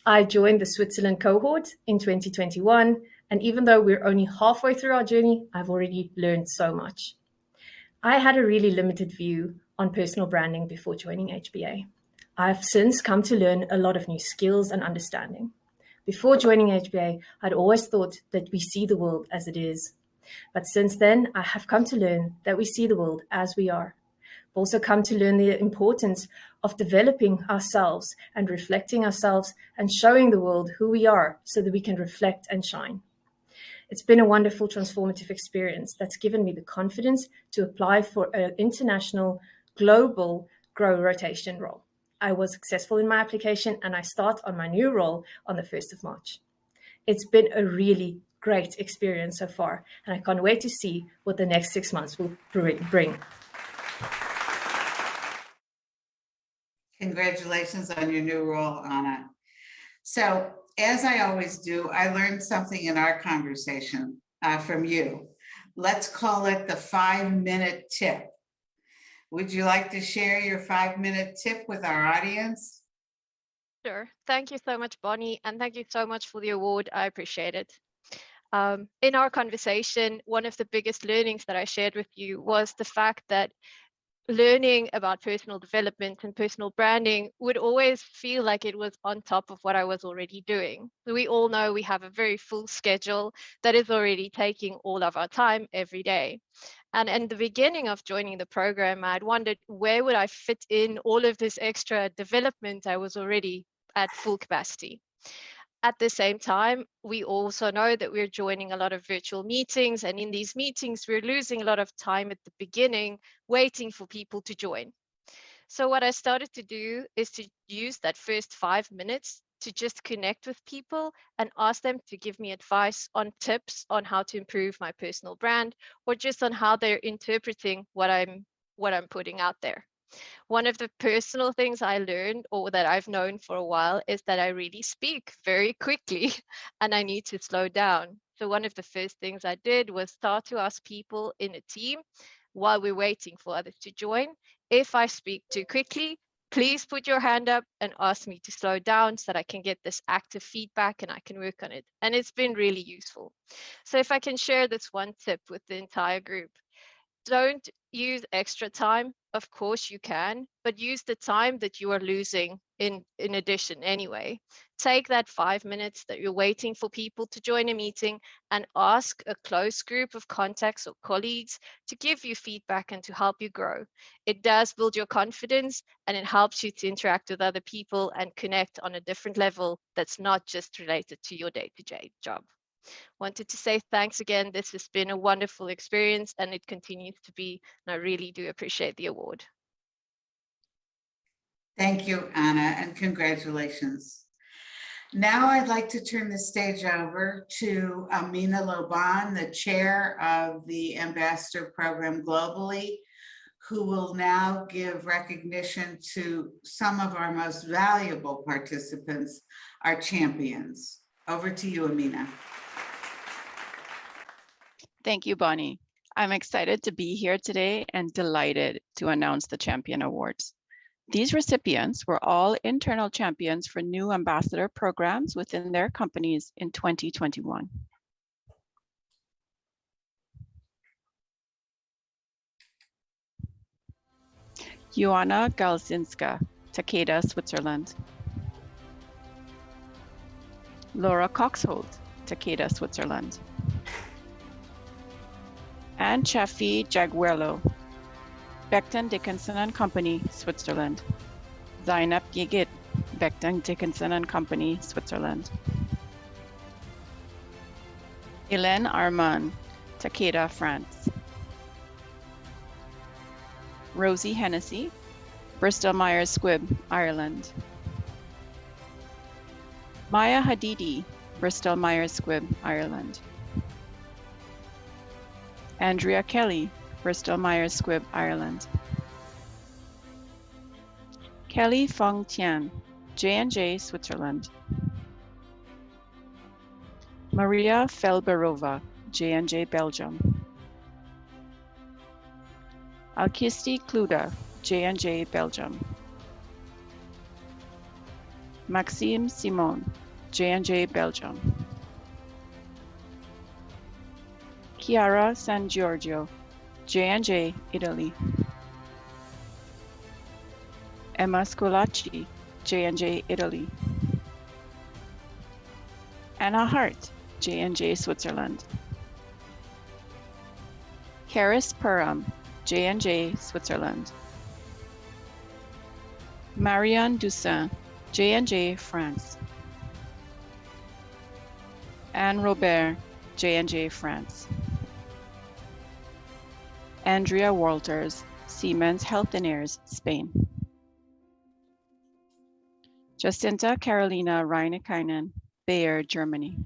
G: I joined the Switzerland cohort in 2021, and even though we're only halfway through our journey, I've already learned so much. I had a really limited view on personal branding before joining HBA. I've since come to learn a lot of new skills and understanding. Before joining HBA, I'd always thought that we see the world as it is. But since then, I have come to learn that we see the world as we are. I've also come to learn the importance of developing ourselves and reflecting ourselves and showing the world who we are so that we can reflect and shine. It's been a wonderful, transformative experience that's given me the confidence to apply for an international, global grow rotation role. I was successful in my application and I start on my new role on the 1st of March. It's been a really great experience so far, and I can't wait to see what the next 6 months will bring.
B: Congratulations on your new role, Anna. So, as I always do, I learned something in our conversation from you. Let's call it the 5-minute tip. Would you like to share your 5-minute tip with our audience?
C: Sure. Thank you so much, Bonnie, and thank you so much for the award. I appreciate it. In our conversation, one of the biggest learnings that I shared with you was the fact that learning about personal development and personal branding would always feel like it was on top of what I was already doing. We all know we have a very full schedule that is already taking all of our time every day. And in the beginning of joining the program, I'd wondered where would I fit in all of this extra development I was already at full capacity. At the same time, we also know that we're joining a lot of virtual meetings, and in these meetings, we're losing a lot of time at the beginning waiting for people to join. So what I started to do is to use that first 5 minutes to just connect with people and ask them to give me advice on tips on how to improve my personal brand, or just on how they're interpreting what I'm putting out there. One of the personal things I learned, or that I've known for a while, is that I really speak very quickly and I need to slow down. So one of the first things I did was start to ask people in a team while we're waiting for others to join, if I speak too quickly, please put your hand up and ask me to slow down so that I can get this active feedback and I can work on it. And it's been really useful. So if I can share this one tip with the entire group, don't
H: use extra time? Of course you can, but use the time that you are losing in addition anyway. Take that 5 minutes that you're waiting for people to join a meeting and ask a close group of contacts or colleagues to give you feedback and to help you grow. It does build your confidence and it helps you to interact with other people and connect on a different level that's not just related to your day-to-day job. Wanted to say thanks again. This has been a wonderful experience and it continues to be, and I really do appreciate the award.
B: Thank you, Anna, and congratulations. Now I'd like to turn the stage over to Amina Loban, the chair of the Ambassador Program globally, who will now give recognition to some of our most valuable participants, our champions. Over to you, Amina.
I: Thank you, Bonnie. I'm excited to be here today and delighted to announce the Champion Awards. These recipients were all internal champions for new ambassador programs within their companies in 2021. Joanna Galzinska, Takeda, Switzerland. Laura Coxhold, Takeda, Switzerland. And Chafi Jaguelo, Becton Dickinson and Company, Switzerland. Zainab Gigit, Becton Dickinson and Company, Switzerland. Hélène Armand, Takeda, France. Rosie Hennessy, Bristol Myers Squibb, Ireland. Maya Hadidi, Bristol Myers Squibb, Ireland. Andrea Kelly, Bristol Myers Squibb, Ireland. Kelly Fong Tian, J&J, Switzerland. Maria Felberova, J&J, Belgium. Alkisti Kluda, J&J, Belgium. Maxime Simon, J&J, Belgium. Chiara San Giorgio, J&J, Italy. Emma Scolacci, J&J, Italy. Anna Hart, J&J, Switzerland. Karis Puram, J&J, Switzerland. Marianne Toussaint, J&J, France. Anne Robert, J&J, France. Andrea Walters, Siemens Healthineers, Spain. Jacinta Carolina Reinekainen, Bayer, Germany.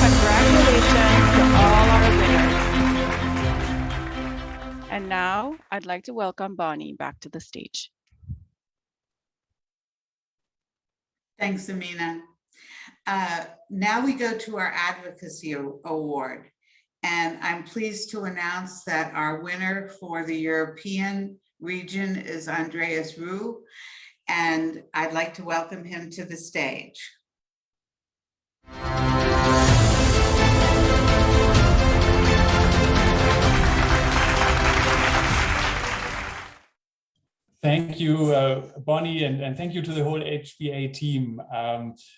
I: Congratulations to all our winners. And now I'd like to welcome Bonnie back to the stage.
B: Thanks, Amina. Now we go to our Advocacy Award. And I'm pleased to announce that our winner for the European region is Andreas Rue. And I'd like to welcome him to the stage.
J: Thank you, Bonnie, and thank you to the whole HBA team.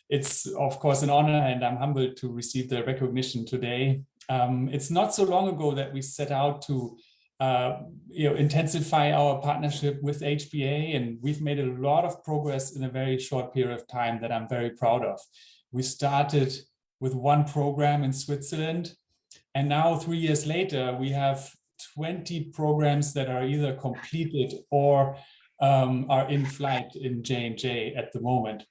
J: It's, of course, an honor, and I'm humbled to receive the recognition today. It's not so long ago that we set out to intensify our partnership with HBA, and we've made a lot of progress in a very short period of time that I'm very proud of. We started with one program in Switzerland, and now 3 years later, we have 20 programs that are either completed or are in flight in J&J at the moment.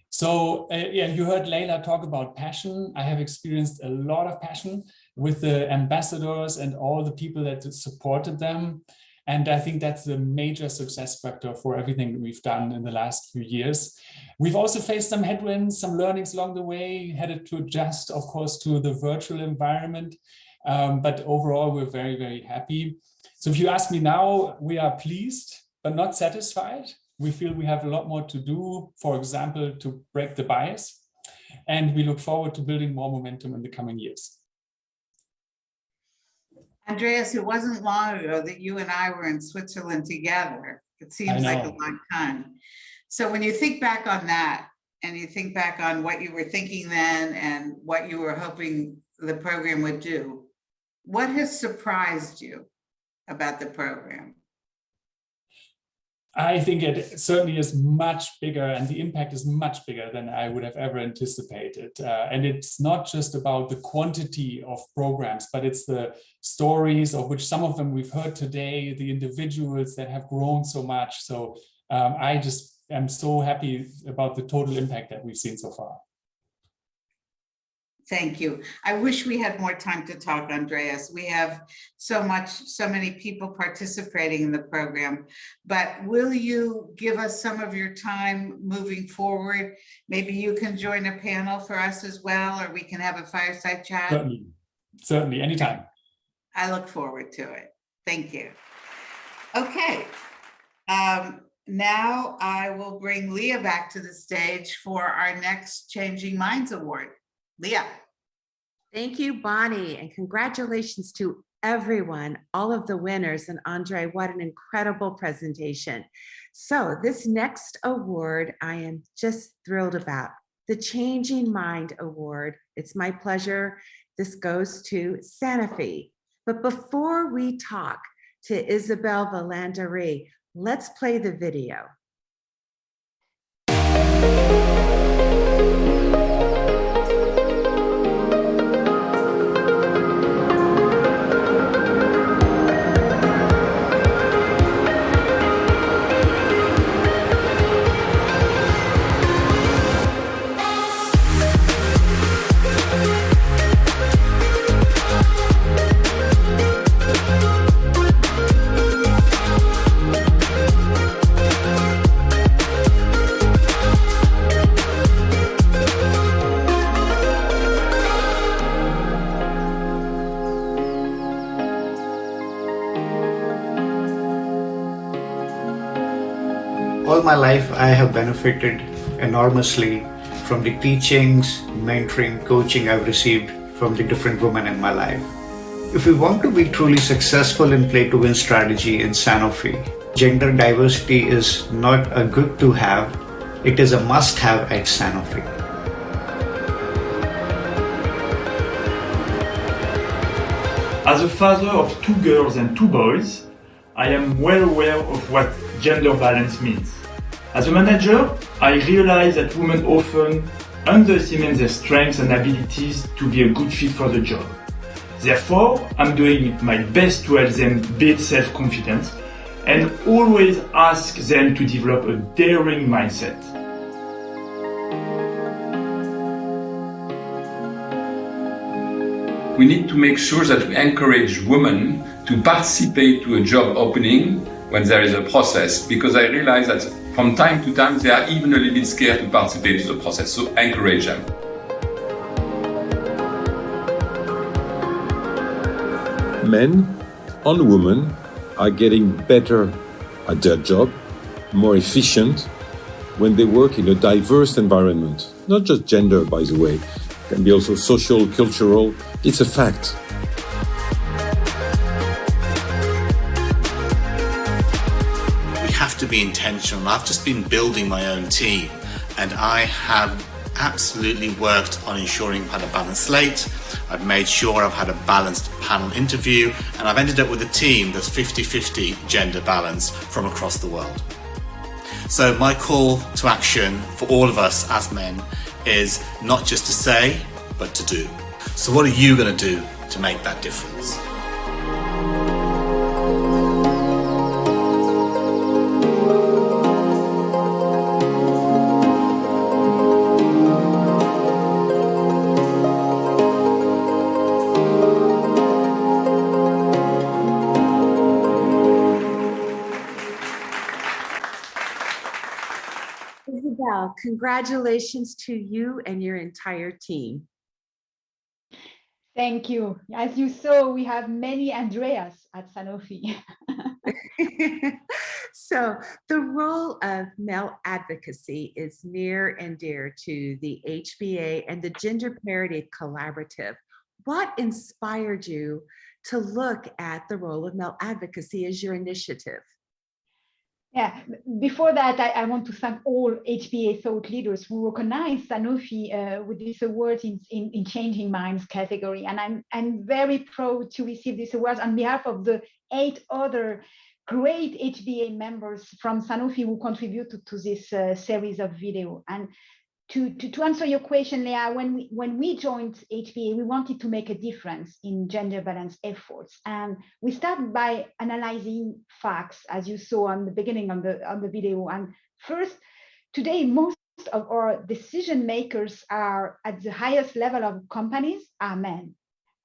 J: So yeah, you heard Leila talk about passion. I have experienced a lot of passion with the ambassadors and all the people that supported them. And I think that's the major success factor for everything that we've done in the last few years. We've also faced some headwinds, some learnings along the way, had to adjust, of course, to the virtual environment. But overall, we're very, very happy. So if you ask me now, we are pleased, but not satisfied. We feel we have a lot more to do, for example, to break the bias. And we look forward to building more momentum in the coming years.
B: Andreas, it wasn't long ago that you and I were in Switzerland together. It seems like a
J: know.
B: long time. So when you think back on that, and you think back on what you were thinking then and what you were hoping the program would do, what has surprised you about the program?
J: I think it certainly is much bigger, and the impact is much bigger than I would have ever anticipated. And it's not just about the quantity of programs, but it's the stories, of which some of them we've heard today, the individuals that have grown so much. So I just am so happy about the total impact that we've seen so far.
B: Thank you. I wish we had more time to talk, Andreas. We have so many people participating in the program, but will you give us some of your time moving forward? Maybe you can join a panel for us as well, or we can have a fireside chat.
J: Certainly, anytime.
B: I look forward to it. Thank you. Okay. Now I will bring Leah back to the stage for our next Changing Minds Award. Leah.
A: Thank you, Bonnie, and congratulations to everyone, all of the winners. And Andre, what an incredible presentation. So this next award, I am just thrilled about, the Changing Mind Award. It's my pleasure. This goes to Sanofi. But before we talk to Isabel Valandari, let's play the video.
K: All my life, I have benefited enormously from the teachings, mentoring, coaching I've received from the different women in my life. If we want to be truly successful in Play to Win strategy in Sanofi, gender diversity is not a good to have, it is a must have at Sanofi.
L: As a father of 2 girls and 2 boys, I am well aware of what gender balance means. As a manager, I realize that women often underestimate their strengths and abilities to be a good fit for the job. Therefore, I'm doing my best to help them build self-confidence and always ask them to develop a daring mindset.
M: We need to make sure that we encourage women to participate to a job opening when there is a process, because I realize that from time to time they are even a little bit scared to participate to the process, so encourage them.
N: Men and women are getting better at their job, more efficient when they work in a diverse environment. Not just gender, by the way, it can be also social, cultural. It's a fact.
O: We have to be intentional. I've just been building my own team, and I have absolutely worked on ensuring I've had a balanced slate. I've made sure I've had a balanced panel interview, and I've ended up with a team that's 50-50 gender balance from across the world. So my call to action for all of us as men is not just to say, but to do. So what are you going to do to make that difference?
A: Isabel, congratulations to you and your entire team.
P: Thank you. As you saw, we have many Andreas at Sanofi.
A: So the role of male advocacy is near and dear to the HBA and the Gender Parity Collaborative. What inspired you to look at the role of male advocacy as your initiative?
P: Yeah, before that, I want to thank all HBA thought leaders who recognized Sanofi with this award in Changing Minds category. And I'm very proud to receive this award on behalf of the 8 other great HBA members from Sanofi who contributed to this series of video. And to answer your question, Leah, when we joined HBA, we wanted to make a difference in gender balance efforts. And we started by analyzing facts, as you saw on the beginning on the video. And first, today, most of our decision makers are at the highest level of companies are men.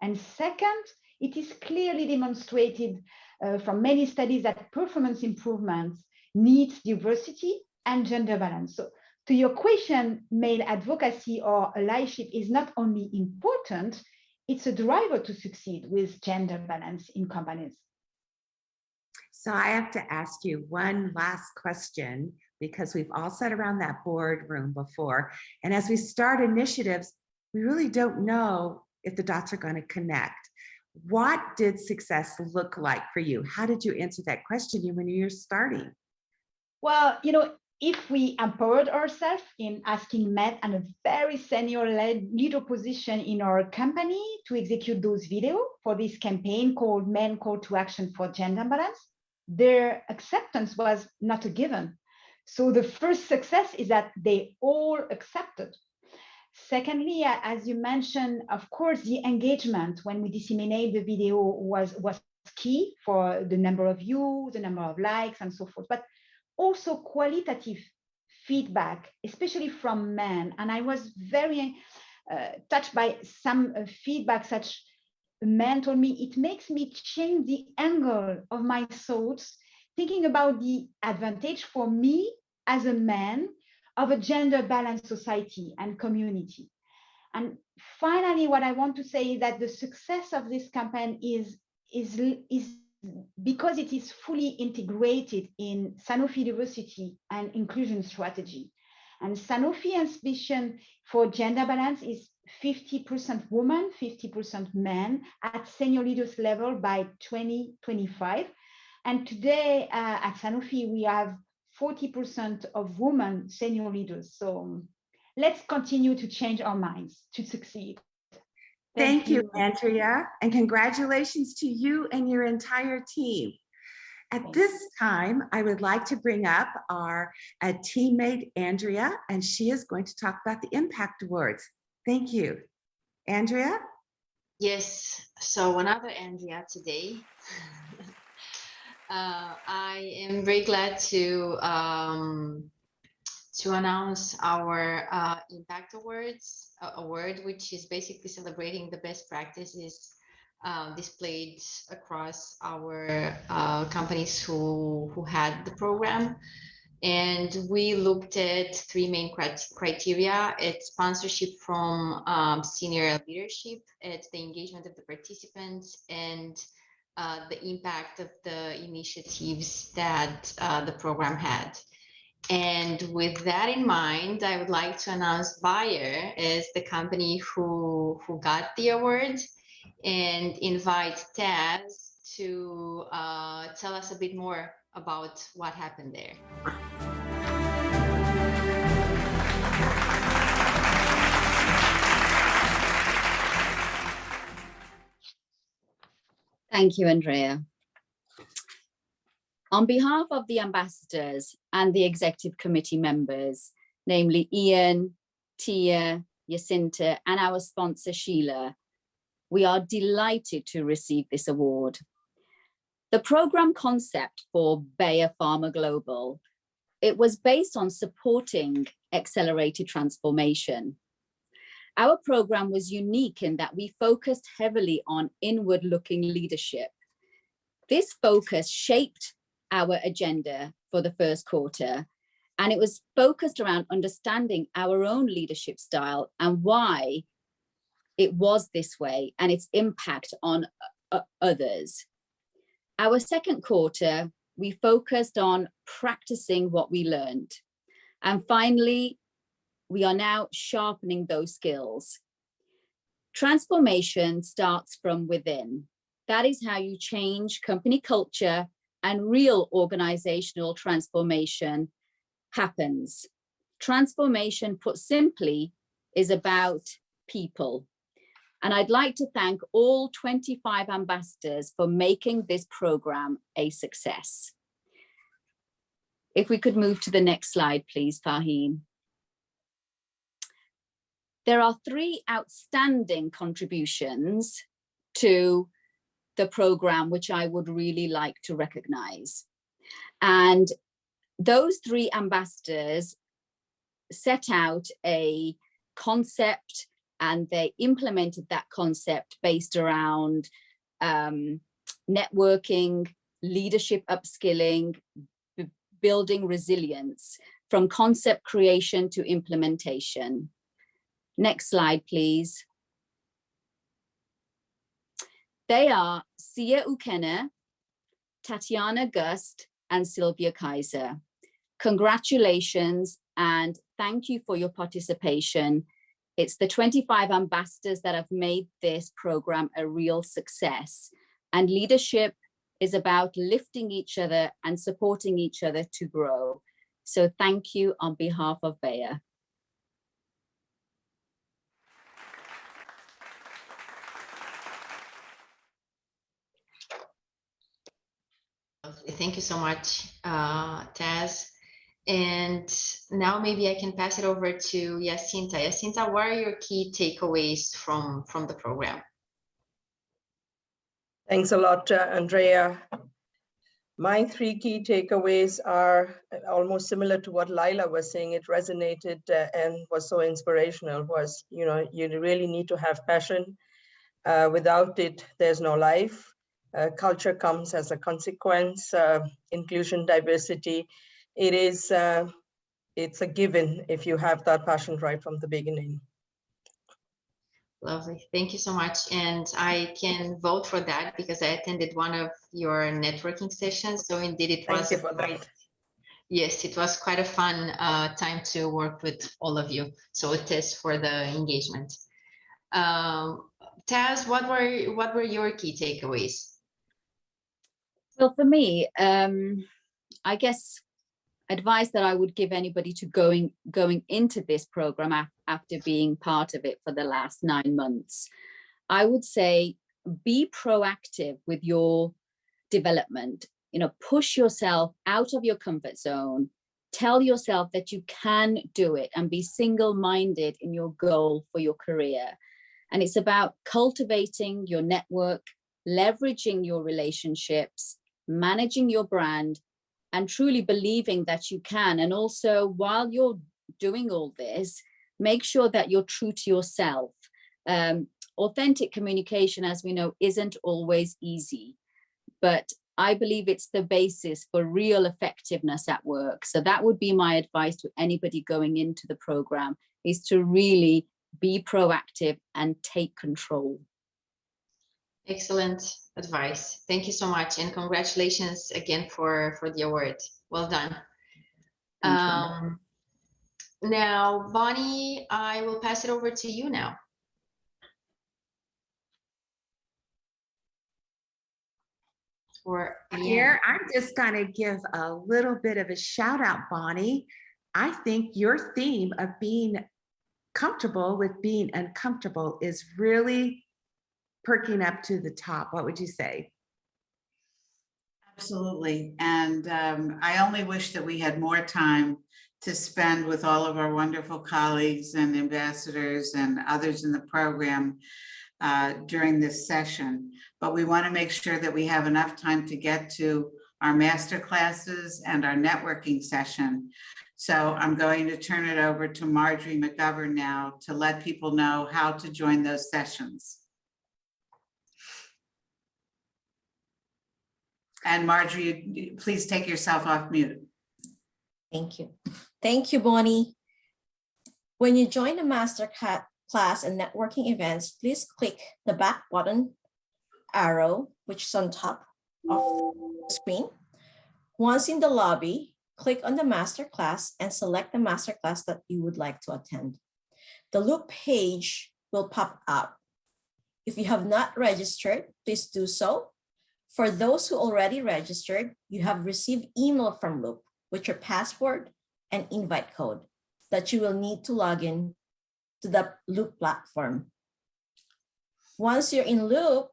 P: And second, it is clearly demonstrated from many studies that performance improvements needs diversity and gender balance. So to your question, male advocacy or allyship is not only important, it's a driver to succeed with gender balance in companies.
A: So I have to ask you one last question, because we've all sat around that boardroom before. And as we start initiatives, we really don't know if the dots are going to connect. What did success look like for you? How did you answer that question when you were starting?
P: Well, if we empowered ourselves in asking men and a very senior leader position in our company to execute those videos for this campaign called Men Call to Action for Gender Balance, their acceptance was not a given. So the first success is that they all accepted. Secondly, as you mentioned, of course, the engagement when we disseminate the video was key for the number of views, the number of likes, and so forth. But also qualitative feedback, especially from men. And I was very touched by some feedback, such a man told me, it makes me change the angle of my thoughts, thinking about the advantage for me as a man of a gender balanced society and community. And finally, what I want to say is that the success of this campaign is because it is fully integrated in Sanofi diversity and inclusion strategy. And Sanofi ambition for gender balance is 50% women, 50% men at senior leaders level by 2025. And today at Sanofi, we have 40% of women senior leaders. So let's continue to change our minds to succeed.
A: Thank you, Andrea, and congratulations to you and your entire team. At this time, I would like to bring up our teammate, Andrea, and she is going to talk about the Impact Awards. Thank you. Andrea?
Q: Yes, so another Andrea today. I am very glad to announce our Impact Awards award, which is basically celebrating the best practices displayed across our companies who had the program. And we looked at 3 main criteria. It's sponsorship from senior leadership, it's the engagement of the participants, and the impact of the initiatives that the program had. And with that in mind, I would like to announce Bayer as the company who got the award, and invite Taz to tell us a bit more about what happened there.
R: Thank you, Andrea. On behalf of the ambassadors and the executive committee members, namely Ian, Tia, Jacinta, and our sponsor Sheila, we are delighted to receive this award. The program concept for Bayer Pharma Global, it was based on supporting accelerated transformation. Our program was unique in that we focused heavily on inward-looking leadership. This focus shaped our agenda for the first quarter, and it was focused around understanding our own leadership style and why it was this way and its impact on others. Our second quarter, we focused on practicing what we learned. And finally, we are now sharpening those skills. Transformation starts from within. That is how you change company culture, and real organizational transformation happens. Transformation, put simply, is about people. And I'd like to thank all 25 ambassadors for making this program a success. If we could move to the next slide, please, Fahim. There are 3 outstanding contributions to the program, which I would really like to recognize. And those 3 ambassadors set out a concept, and they implemented that concept based around networking, leadership upskilling, building resilience, from concept creation to implementation. Next slide, please. They are Sia Ukene, Tatiana Gust, and Sylvia Kaiser. Congratulations and thank you for your participation. It's the 25 ambassadors that have made this program a real success. And leadership is about lifting each other and supporting each other to grow. So thank you on behalf of Bayer.
Q: Thank you so much, Taz. And now maybe I can pass it over to Jacinta. Jacinta, what are your key takeaways from the program?
S: Thanks a lot, Andrea. My 3 key takeaways are almost similar to what Laila was saying. It resonated and was so inspirational. Was, you know, you really need to have passion. Without it, there's no life. Culture comes as a consequence. Inclusion, diversity. It's a given if you have that passion right from the beginning.
Q: Lovely. Thank you so much. And I can vote for that because I attended one of your networking sessions. So indeed, it was yes, it was quite a fun time to work with all of you. So it is for the engagement. Taz, what were your key takeaways?
R: Well, for me, I guess advice that I would give anybody to going into this program after being part of it for the last 9 months, I would say be proactive with your development. You know, push yourself out of your comfort zone. Tell yourself that you can do it and be single-minded in your goal for your career. And it's about cultivating your network, leveraging your relationships, managing your brand, and truly believing that you can. And also, while you're doing all this, make sure that you're true to yourself. Authentic communication, as we know, isn't always easy, but I believe it's the basis for real effectiveness at work. So that would be my advice to anybody going into the program, is to really be proactive and take control.
Q: Excellent advice. Thank you so much. And congratulations again for the award. Well done. Now, Bonnie, I will pass it over to you now.
A: Here, I'm just going to give a little bit of a shout out, Bonnie. I think your theme of being comfortable with being uncomfortable is really perking up to the top. What would you say?
B: Absolutely. And I only wish that we had more time to spend with all of our wonderful colleagues and ambassadors and others in the program during this session. But we want to make sure that we have enough time to get to our master classes and our networking session. So I'm going to turn it over to Marjorie McGovern now to let people know how to join those sessions. And Marjorie, please take yourself off mute.
T: Thank you. Thank you, Bonnie. When you join the master class and networking events, please click the back button arrow, which is on top of the screen. Once in the lobby, click on the master class and select the master class that you would like to attend. The loop page will pop up. If you have not registered, please do so. For those who already registered, you have received email from Loop with your password and invite code that you will need to log in to the Loop platform. Once you're in Loop,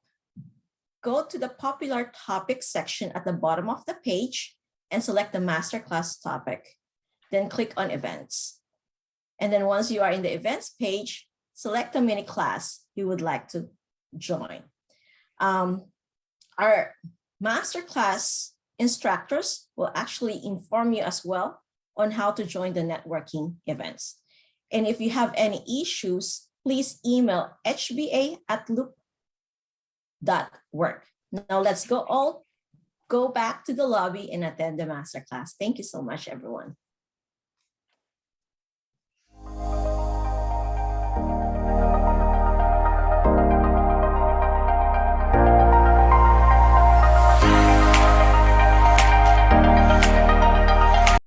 T: go to the popular topics section at the bottom of the page and select the masterclass topic. Then click on events. And then once you are in the events page, select the mini class you would like to join. Our masterclass instructors will actually inform you as well on how to join the networking events. And if you have any issues, please email hba@loop.work. Now let's go back to the lobby and attend the masterclass. Thank you so much, everyone.